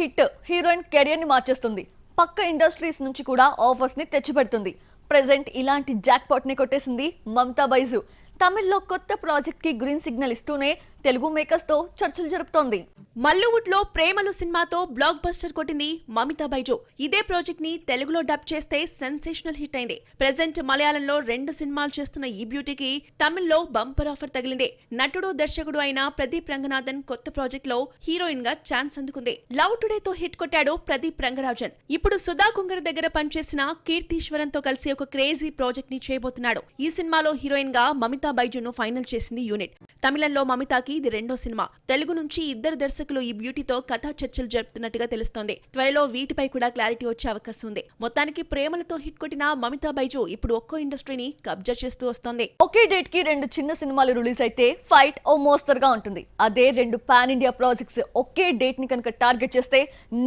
Hit heroine career ని మార్చేస్తుంది. పక్క ఇండస్ట్రీస్ నుంచి కూడా ఆఫర్స్ ని తెచ్చిపెడుతుంది. ప్రెజెంట్ ఇలాంటి జాక్ పాట్ ని కొట్టేసింది మమతా బైజు. తమిళ్లో కొత్త ప్రాజెక్ట్ కి గ్రీన్ సిగ్నల్ ఇస్తూనే తెలుగు మేకర్స్ తో చర్చలు జరుపుతోంది. మల్లువుడ్ లో ప్రేమలు సినిమాతో బ్లాక్ బస్టర్ కొట్టింది మమితా బైజు. ఇదే ప్రాజెక్ట్ ని తెలుగులో డబ్ చేస్తే సెన్సేషనల్ హిట్ అయింది. ప్రెజెంట్ మలయాళంలో 2 సినిమాలు చేస్తున్న ఈ బ్యూటీకి తమిళ్లో బంపర్ ఆఫర్ తగిలింది. నటుడు దర్శకుడు అయిన ప్రదీప్ రంగనాథన్ కొత్త ప్రాజెక్ట్ లో హీరోయిన్ గా ఛాన్స్ అందుకుంది. లవ్ టుడే తో హిట్ కొట్టాడు ప్రదీప్ రంగరాజన్. ఇప్పుడు సుధా కుంగర్ దగ్గర పనిచేసిన కీర్తీశ్వరన్ తో కలిసి ఒక క్రేజీ ప్రాజెక్ట్ ని చేయబోతున్నాడు. ఈ సినిమాలో హీరోయిన్ గా మమితా బైజును ఫైనల్ చేసింది యూనిట్. తమిళంలో మమితాకి ఇది 2వ సినిమా. తెలుగు నుంచి 2 దర్శకులు ఈ బ్యూటీతో కథా చర్చలు జరుపుతున్నట్టుగా తెలుస్తోంది. త్వరలో వీటిపై కూడా క్లారిటీ వచ్చే అవకాశం ఉంది. మొత్తానికి ప్రేమలతో హిట్ కొట్టిన మమితా బైజు ఇప్పుడు ఒక్కో ఇండస్ట్రీని కబ్జా చేస్తూ వస్తోంది. ఒకే డేట్ కి 2 చిన్న సినిమాలు రిలీజ్ అయితే ఫైట్ ఓ మోస్తరుగా ఉంటుంది. అదే 2 పాన్ ఇండియా ప్రాజెక్ట్స్ ఒకే డేట్ ని కనుక టార్గెట్ చేస్తే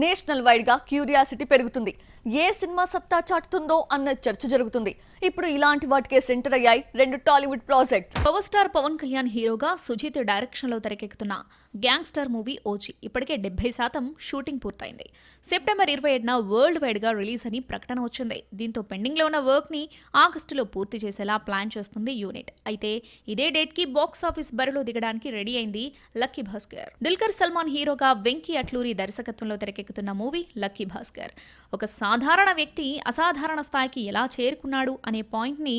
నేషనల్ వైడ్ గా క్యూరియాసిటీ పెరుగుతుంది. ఏ సినిమా సత్తా చాటుతుందో అన్న చర్చ జరుగుతుంది. ఇప్పుడు ఇలాంటి వాటికే సెంటర్ అయ్యాయి 2 Tollywood projects. Power star Pawan Kalyan హీరోగా సుజిత్ డైరెక్షన్ లో తెరకెక్కుతున్న గ్యాంగ్స్టర్ మూవీ ఓజీ ఇప్పటికే 70% షూటింగ్ పూర్తయింది. సెప్టెంబర్ 27న వరల్డ్ వైడ్ గా రిలీజ్ అని ప్రకటన వచ్చింది. దీంతో పెండింగ్ లో ఉన్న వర్క్ ని ఆగస్టులో పూర్తి చేసేలా ప్లాన్ చేస్తుంది యూనిట్. అయితే ఇదే డేట్ కి బాక్స్ ఆఫీస్ బరిలో దిగడానికి రెడీ అయింది లక్కీ భాస్కర్. దుల్కర్ సల్మాన్ హీరోగా వెంకీ అట్లూరి దర్శకత్వంలో తెరకెక్కుతున్న మూవీ లక్కీ భాస్కర్. ఒక సాధారణ వ్యక్తి అసాధారణ స్థాయికి ఎలా చేరుకున్నాడు అనే పాయింట్ ని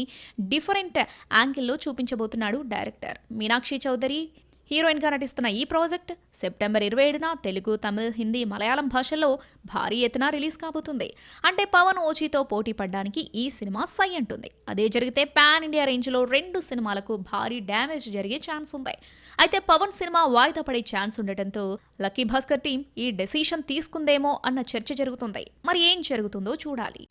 డిఫరెంట్ యాంగిల్లో చూపించబోతున్నాడు డైరెక్టర్. మీనాక్షి చౌదరి హీరోయిన్ గా నటిస్తున్న ఈ ప్రాజెక్ట్ సెప్టెంబర్ 27న తెలుగు, తమిళ్, హిందీ, మలయాళం భాషల్లో భారీ ఎత్తున రిలీజ్ కాబోతుంది. అంటే పవన్ ఓజీతో పోటీ పడడానికి ఈ సినిమా సై అంటుంది. అదే జరిగితే పాన్ ఇండియా రేంజ్ లో 2 సినిమాలకు భారీ డ్యామేజ్ జరిగే ఛాన్స్ ఉంది. అయితే పవన్ సినిమా వాయిదా పడే ఛాన్స్ ఉండటంతో లక్కీ భాస్కర్ టీం ఈ డెసిషన్ తీసుకుందేమో అన్న చర్చ జరుగుతుంది. మరి ఏం జరుగుతుందో చూడాలి.